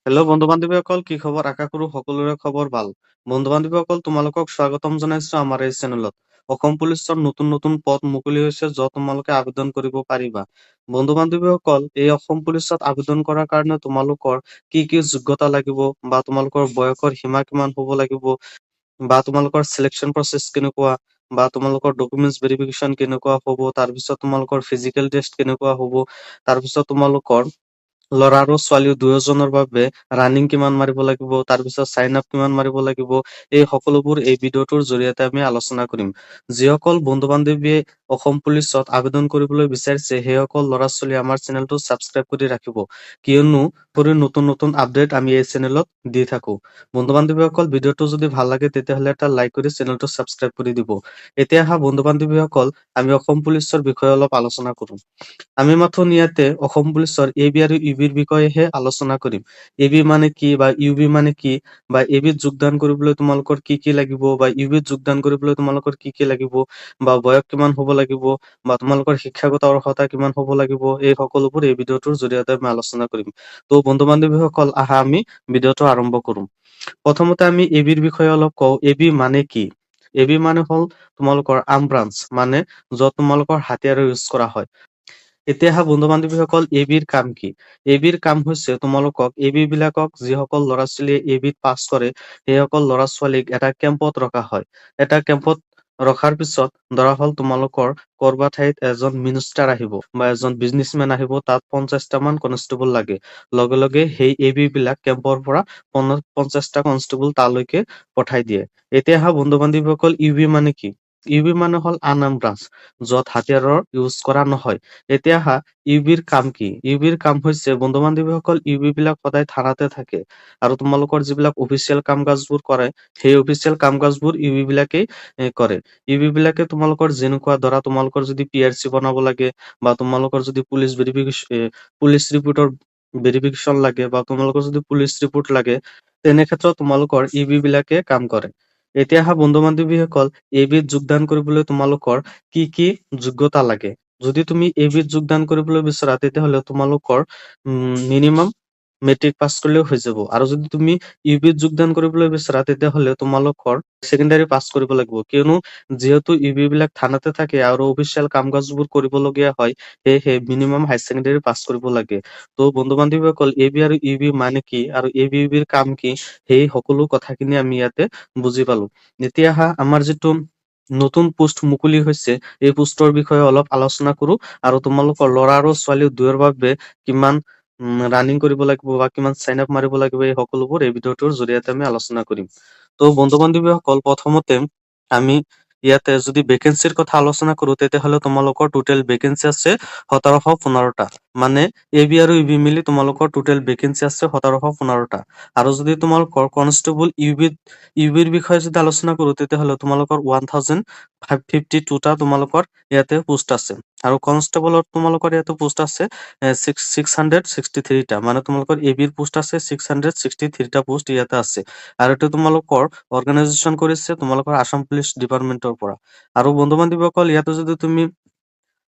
Hello' বন্ধু-বান্ধৱীসকল, কি খবৰ? আশা কৰো সকলোৰে খবৰ ভাল। বন্ধু-বান্ধৱীসকল, তোমালোকক স্বাগতম জনাইছো আমাৰ এই চেনেলত। অসম পুলিচৰ নতুন নতুন পদ মুকলি হৈছে, য'ত তোমালোকে আবেদন কৰিব পাৰিবা। বন্ধু-বান্ধৱীসকল, এই অসম পুলিচত আবেদন কৰাৰ কাৰণে তোমালোকৰ কি কি যোগ্যতা লাগিব বা তোমালোকৰ বয়সৰ সীমা কিমান হ'ব লাগিব বা তোমালোকৰ চিলেকশ্যন প্ৰচেছ কেনেকুৱা বা তোমালোকৰ ডকুমেন্টছ ভেৰিফিকেশ্যন কেনেকুৱা হ'ব, তাৰপিছত তোমালোকৰ ফিজিকেল টেষ্ট কেনেকুৱা হ'ব, তাৰপিছত তোমালোকৰ ল'ৰা আৰু ছোৱালী দুয়োজনৰ বাবে ৰানিং কিমান মাৰিব লাগিব, তাৰপিছত চাইন আপ কিমান মাৰিব লাগিব, এই সকলোবোৰ এই ভিডিঅ'টোৰ জৰিয়তে আমি আলোচনা কৰিম। যিসকল বন্ধু বান্ধৱীয়ে অসম পুলিচত আবেদন কৰিবলৈ বিচাৰিছে, সেইসকল ল'ৰা ছোৱালী আমাৰ চেনেলটো ছাবস্ক্ৰাইব কৰি ৰাখিব, কিয়নো নতুন নতুন আপডেট আমি এই চেনেলত দি থাকো। বন্ধু বান্ধৱীসকল, ভিডিঅ'টো যদি ভাল লাগে তেতিয়াহ'লে এটা লাইক কৰি চেনেলটো ছাবস্ক্ৰাইব কৰি দিব। এতিয়া অহা বন্ধু বান্ধৱীসকল, আমি অসম পুলিচৰ বিষয়ে অলপ আলোচনা কৰো। আমি মাথোন ইয়াতে অসম পুলিচৰ এবি আৰু ইউবিৰ বিষয়েহে আলোচনা কৰিম। এবি মানে কি বা ইউবি মানে কি, বা এবিত যোগদান কৰিবলৈ তোমালোকৰ কি কি লাগিব, বা ইউবিত যোগদান কৰিবলৈ তোমালোকৰ কি কি লাগিব, বা বয়স কিমান হ'ব লাগিব, বা তোমালোকৰ শিক্ষাগত অৰ্হতা কিমান হ'ব লাগিব, এই সকলোবোৰ এই ভিডিঅ'টোৰ জৰিয়তে আমি আলোচনা কৰিম। তো বন্ধু বান্ধৱীসকল, আহা আমি ভিডিঅ'টো আৰম্ভ কৰো। প্ৰথমতে আমি এবিৰ বিষয়ে অলপ কওঁ। এবি মানে কি? এবি মানে হ'ল তোমালোকৰ আৰ্ম ব্ৰাঞ্চ, মানে য'ত তোমালোকৰ হাতিয়াৰ ইউজ কৰা হয়। এতিয়া অহা বন্ধু বান্ধৱীসকল, এবিৰ কাম কি? এবিৰ কাম হৈছে তোমালোকক, এবি বিলাকক যিসকল ল'ৰা ছোৱালীয়ে এবিত পাছ কৰে, সেইসকল ল'ৰা ছোৱালীক এটা কেম্পত ৰখা হয়। এটা কেম্পত ৰখাৰ পিছত ধৰা হ'ল তোমালোকৰ কৰবা ঠাইত এজন মিনিষ্টাৰ আহিব বা এজন বিজনেচমেন আহিব, তাত 50টা মান কনষ্টেবল লাগে। লগে লগে সেই এবি বিলাক কেম্পৰ পৰা 50টা কনষ্টেবল তালৈকে পঠাই দিয়ে। এতিয়া অহা বন্ধু বান্ধৱীসকল, ইউবি মানে কি? ইউবি মানে হ'ল আনআৰ্ম ব্ৰাঞ্চ, য'ত হাতিয়াৰৰ ইউজ কৰা নহয়। এতিয়া অহা ইউবিৰ কাম কি? ইউবিৰ কাম হৈছে বন্ধু বান্ধৱীসকল, ইউবি বিলাক সদায় থানাতে থাকে, আৰু তোমালোকৰ যিবিলাক অফিচিয়েল কাম কাজবোৰ কৰে, সেই অফিচিয়েল কাম কাজবোৰ ইউবি বিলাকেই কৰে। ইউবি বিলাকে তোমালোকৰ যেনেকুৱা ধৰা, তোমালোকৰ যদি পিআৰচি বনাব লাগে, বা তোমালোকৰ যদি পুলিচ ৰিপৰ্টৰ ভেৰিফিকেশ্যন লাগে, বা তোমালোকৰ যদি পুলিচ ৰিপৰ্ট লাগে, তেনে ক্ষেত্ৰত তোমালোকৰ ইউবি বিলাকে কাম কৰে। এতিয়া অহা বন্ধু বান্ধৱীসকল, এবিত যোগদান কৰিবলৈ তোমালোকৰ কি কি যোগ্যতা লাগে? যদি তুমি এবিত যোগদান কৰিবলৈ বিচৰা, তেতিয়াহ'লে তোমালোকৰ মিনিমাম মেট্ৰিক পাছ কৰিলেও হৈ যাব। আৰু যদি তুমি ইউবিত যোগদান কৰিবলৈ বিচৰা, তেতিয়াহ'লে তোমালোকৰ ছেকেণ্ডাৰী পাছ কৰিব লাগিব, কিয়নো যিহেতু ইউবি বিলাক থানাতে থাকে আৰু অফিচিয়েল কাম কাজবোৰ কৰিবলগীয়া হয়, সেয়েহে মিনিমাম হাই ছেকেণ্ডাৰী পাছ কৰিব লাগে। তো বন্ধু বান্ধৱীসকল, এবি আৰু ইউবি মানে কি আৰু এবি ইউবিৰ কাম কি, সেই সকলো কথাখিনি আমি ইয়াতে বুজি পালো। এতিয়া অহা আমাৰ যিটো নতুন পোষ্ট মুকলি হৈছে, এই পোষ্টৰ বিষয়ে অলপ আলোচনা কৰো, আৰু তোমালোকৰ ল'ৰা আৰু ছোৱালী দুয়োৰ বাবে কিমান ৰানিং কৰিব লাগিব বা কিমান চাইন আপ মাৰিব লাগিব, এই সকলোবোৰ এই ভিডিঅ'টোৰ জৰিয়তে আমি আলোচনা কৰিম। তো বন্ধু বান্ধৱীসকল, প্ৰথমতে আমি ইয়াতে যদি ভেকেঞ্চিৰ কথা আলোচনা কৰো, তেতিয়াহ'লে তোমালোকৰ টোটেল ভেকেঞ্চি আছে 1715টা। মানে এবি আৰু ইউবি মিলি তোমালোকৰ টোটেল ভেকেঞ্চি আছে 1715টা। আৰু যদি তোমালোকৰ কনষ্টেবল ইউবিৰ বিষয়ে যদি আলোচনা কৰো, তেতিয়াহ'লে তোমালোকৰ 1552টা তোমালোকৰ ইয়াতে পোষ্ট আছে। আৰু কনষ্টেবলত তোমালোকৰ ইয়াতে পোষ্ট আছে 663টা, মানে তোমালোকৰ এবিৰ পোষ্ট আছে 663টা পোষ্ট ইয়াতে আছে। আৰু এইটো তোমালোকৰ অৰ্গেনাইজেচন কৰিছে তোমালোকৰ আসাম পুলিচ ডিপাৰ্টমেন্টৰ পৰা। আৰু বন্ধু বান্ধৱীসকল, ইয়াতে যদি তুমি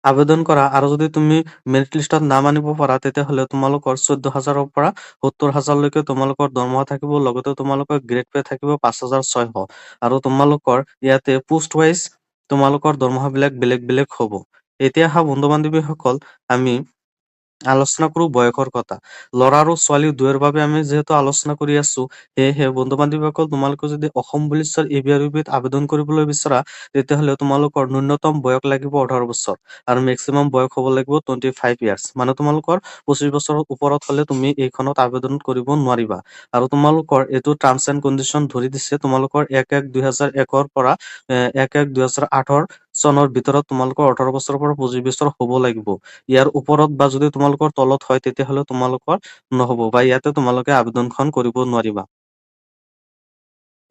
আবেদন কৰা আৰু যদি তুমি মেৰিট লিষ্টত নাম আনিব পাৰা, তেতিয়াহ'লে তোমালোকৰ 14,000ৰ পৰা 70,000লৈকে তোমালোকৰ দৰমহা থাকিব। লগতে তোমালোকৰ গ্ৰেড পে থাকিব 5,600। আৰু তোমালোকৰ ইয়াতে পোষ্ট ৱাইজ তোমালোকৰ দৰমহাবিলাক বেলেগ বেলেগ হ'ব। এতিয়া অহা বন্ধু বান্ধৱীসকল, আমি আলোচনা কৰো বয়সৰ কথা। ল'ৰা আৰু ছোৱালী দুয়োৰ বাবে আমি যিহেতু আলোচনা কৰি আছো, সেয়েহে বন্ধু বান্ধৱীসকল, তোমালোকে যদি অসম পুলিচৰ এবি আৰু ইউবিত আবেদন কৰিবলৈ বিচৰা, তেতিয়াহ'লে তোমালোকৰ ন্যূনতম বয়স লাগিব 18 বছৰ, আৰু মেক্সিমাম বয়স হ'ব লাগিব 25 ইয়াৰ্ছ। মানে তোমালোকৰ 25 বছৰৰ ওপৰত হলে তুমি এইখনত আবেদন কৰিব নোৱাৰিবা। আৰু তোমালোকৰ এইটো টাৰ্মছ এণ্ড কণ্ডিশ্যন ধৰি দিছে, তোমালোকৰ 1-1-2001 পৰা 1-1-2008 চনৰ ভিতৰত তোমালোকৰ 18 বছৰৰ পৰা 25 বছৰ হ'ব লাগিব। ইয়াৰ ওপৰত বা যদি তোমালোকৰ তলত হয়, তেতিয়াহ'লে তোমালোকৰ নহ'ব, বা ইয়াতে তোমালোকে আবেদনখন কৰিব নোৱাৰিবা।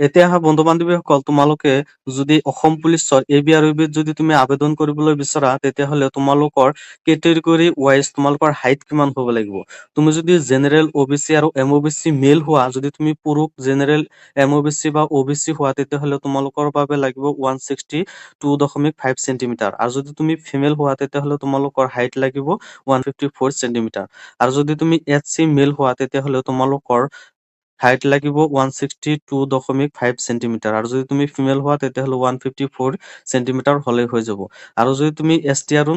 এতিয়া আহা বন্ধু-বান্ধৱীসকল, তোমালোকে যদি অসম পুলিচৰ এবি আৰু ইউবিত যদি তুমি আবেদন কৰিবলৈ বিচৰা, তেতিয়াহ'লে তোমালোকৰ কেটেগৰী ৱাইজ তোমালোকৰ হাইট কিমান হ'ব লাগিব। তুমি যদি জেনেৰেল, OBC আৰু MOBC মেল হোৱা, যদি তুমি পুৰুষ জেনেৰেল, MOBC বা OBC হোৱা, তেতিয়াহ'লে তোমালোকৰ বাবে লাগিব 162.5 চেণ্টিমিটাৰ। আৰু যদি তুমি ফিমেল হোৱা, তেতিয়াহ'লে তোমালোকৰ হাইট লাগিব 154 চেণ্টিমিটাৰ। আৰু যদি তুমি SC মেল হোৱা, তেতিয়াহ'লে তোমালোকৰ হাইট লাগিব 162.5 চেণ্টিমিটাৰ। আৰু যদি তুমি ফিমেল হোৱা, তেতিয়াহ'লে 154 চেণ্টিমিটাৰ হ'লেই হৈ যাব। আৰু যদি তুমি ST আৰু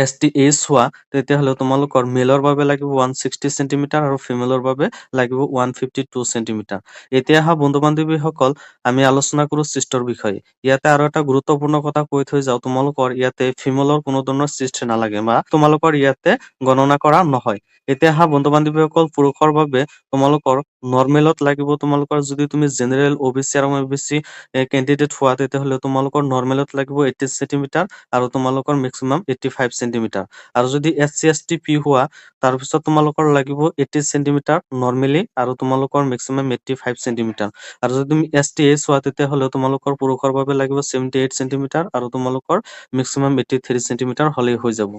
STH হোৱা, তেতিয়াহ'লে তোমালোকৰ মেলৰ বাবে লাগিব 160 চেণ্টিমিটাৰ আৰু ফিমেলৰ বাবে লাগিব 152 চেণ্টিমিটাৰ। এতিয়া আহা বন্ধু-বান্ধৱীসকল, আমি আলোচনা কৰো চিষ্টৰ বিষয়ে। ইয়াতে আৰু এটা গুৰুত্বপূৰ্ণ কথা কৈ থৈ যাওঁ, তোমালোকৰ ইয়াতে ফিমেলৰ কোনো ধৰণৰ চিষ্ট নালাগে বা তোমালোকৰ ইয়াতে গণনা কৰা নহয়। এতিয়া আহা বন্ধু-বান্ধৱীসকল, পুৰুষৰ বাবে তোমালোকৰ নৰ্মেলত লাগিব, তোমালোকৰ যদি তুমি জেনেৰেল, OBC আৰু MOBC কেণ্ডিডেট হোৱা, তেতিয়াহ'লে তোমালোকৰ নৰ্মেলত লাগিব 80 চেণ্টিমিটাৰ আৰু তোমালোকৰ মেক্সিমাম 85 চেণ্টিমিটাৰ। আৰু যদি SC STP হোৱা, তাৰপিছত তোমালোকৰ লাগিব 80 চেণ্টিমিটাৰ নৰ্মেলি আৰু তোমালোকৰ মেক্সিমাম 85 চেণ্টিমিটাৰ। আৰু যদি তুমি STH হোৱা, তেতিয়াহ'লে তোমালোকৰ পুৰুষৰ বাবে লাগিব 78 চেণ্টিমিটাৰ আৰু তোমালোকৰ মেক্সিমাম 83 চেণ্টিমিটাৰ হ'লেই হৈ যাব।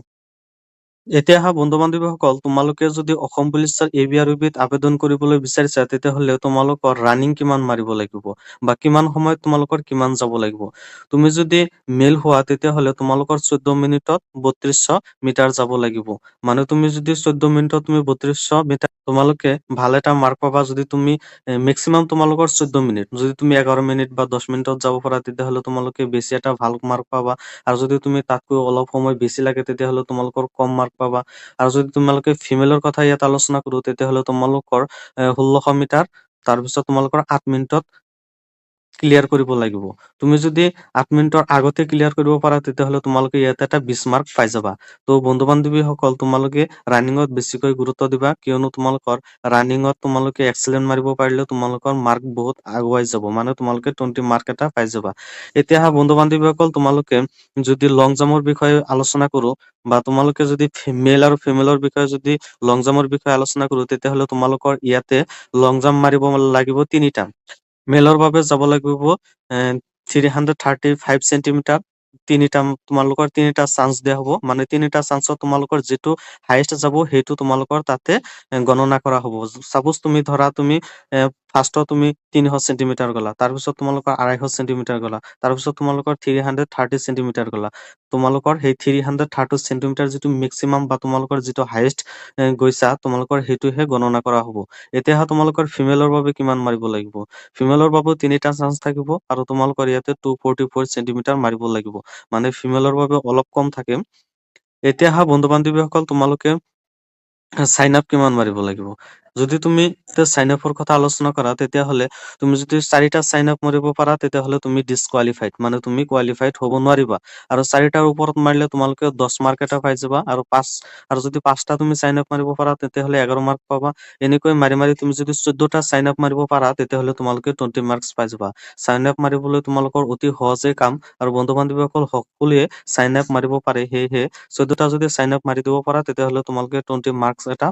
এতিয়া আহা বন্ধু-বান্ধৱীসকল, তোমালোকে যদি অসম পুলিচৰ এবি আৰু ইউবিত আবেদন কৰিবলৈ বিচাৰিছা, তেতিয়াহ'লে তোমালোকৰ ৰানিং কিমান মাৰিব লাগিব বা কিমান সময়ত তোমালোকৰ কিমান যাব লাগিব। তুমি যদি মেল হোৱা, তেতিয়াহ'লে তোমালোকৰ 14 মিনিটত 3200 মিটাৰ যাব লাগিব। মানে তুমি যদি 14 মিনিটত তুমি 3200 মিটাৰ, তোমালোকে ভাল এটা মাৰ্ক পাবা। যদি তুমি মেক্সিমাম তোমালোকৰ 14 মিনিট, যদি তুমি 11 মিনিট বা 10 মিনিটত যাব পাৰা, তেতিয়াহ'লে তোমালোকে বেছি এটা ভাল মাৰ্ক পাবা। আৰু যদি তুমি তাতকৈ অলপ সময় বেছি লাগে, তেতিয়াহ'লে তোমালোকৰ কম মাৰ্ক পাবা। আৰু যদি তোমালোকে ফিমেলৰ কথা ইয়াত আলোচনা কৰো, তেতিয়াহ'লে তোমালোকৰ 1600 মিটাৰ, তাৰপিছত তোমালোকৰ 8 মিনিটত ক্লিয়াৰ কৰিব লাগিব। তুমি যদি 8 মিনিটৰ আগতে ক্লিয়াৰ কৰিব পাৰা, তেতিয়াহ'লে তোমালোকে ইয়াতে এটা 20 মাৰ্ক পাই যাবা। তো বন্ধু-বান্ধৱীসকল, তোমালোকে ৰানিঙত বেছিকৈ গুৰুত্ব দিবা, কিয়নো তোমালোকৰ ৰানিঙত তোমালোকে এক্সেলেণ্ট মাৰিব পাৰিলে তোমালোকৰ মাৰ্ক বহুত আগুৱাই যাব, মানে তোমালোকে 20 মাৰ্ক এটা পাই যাবা। এতিয়া আহা বন্ধু-বান্ধৱীসকল, তোমালোকে যদি লং জাম্পৰ বিষয়ে আলোচনা কৰো বা তোমালোকে যদি মেল আৰু ফিমেলৰ বিষয়ে যদি লং জাম্পৰ বিষয়ে আলোচনা কৰো, তেতিয়াহ'লে তোমালোকৰ ইয়াতে লং জাম্প মাৰিব লাগিব 3টা। মেলৰ বাবে যাব লাগিব 335 চেণ্টিমিটাৰ। তোমালোকৰ 3টা চান্স দিয়া হ'ব, মানে 3টা চান্সত তোমালোকৰ যিটো হাইয়েষ্ট যাব, সেইটো তোমালোকৰ তাতে গণনা কৰা হ'ব। চাপোজ তুমি ধৰা, তুমি ফাৰ্ষ্টত তুমি 300 চেণ্টিমিটাৰ গলা, তাৰপিছত তোমালোকৰ 250 চেণ্টিমিটাৰ গলা, তাৰপিছত তোমালোকৰ 330 চেণ্টিমিটাৰ গলা। তোমালোকৰ সেই 330 চেণ্টিমিটাৰ যিটো মেক্সিমাম বা তোমালোকৰ যিটো হাইয়েষ্ট গৈছা, তোমালোকৰ সেইটোহে গণনা কৰা হ'ব। এতিয়া তোমালোকৰ ফিমেলৰ বাবে কিমান মাৰিব লাগিব। ফিমেলৰ বাবে 3টা চান্স থাকিব আৰু তোমালোকৰ ইয়াতে 244 চেণ্টিমিটাৰ মাৰিব লাগিব, মানে ফিমেলৰ বাবে অলপ কম থাকে। এতিয়া বন্ধু-বান্ধৱীসকল, তোমালোকে চাইন আপ কিমান মাৰিব লাগিব। যদি তুমি চাইন আপৰ কথা আলোচনা কৰা, তেতিয়াহ'লে তুমি যদি 4টা চাইন আপ মাৰিব পাৰা, তেতিয়াহ'লে তুমি ডিছকুৱালিফাইড, মানে তুমি কোৱালিফাইড হ'ব নোৱাৰিবা। আৰু 4টাৰ ওপৰত মাৰিলে তোমালোকে 10 মাৰ্ক এটা পাই যাবা। আৰু যদি 5টা তুমি চাইন আপ মাৰিব পাৰা, তেতিয়াহ'লে 11 মাৰ্ক পাবা। এনেকৈ মাৰি মাৰি তুমি যদি 14টা চাইন আপ মাৰিব পাৰা, তেতিয়াহ'লে তোমালোকে 20 মাৰ্কছ পাই যাবা। চাইন আপ মাৰিবলৈ তোমালোকৰ অতি সহজে কাম, আৰু বন্ধু-বান্ধৱীসকল সকলোৱে চাইন আপ মাৰিব পাৰে। সেয়েহে 14টা যদি চাইন আপ মাৰি দিব পাৰা, তেতিয়াহ'লে তোমালোকে 20 মাৰ্কছ এটা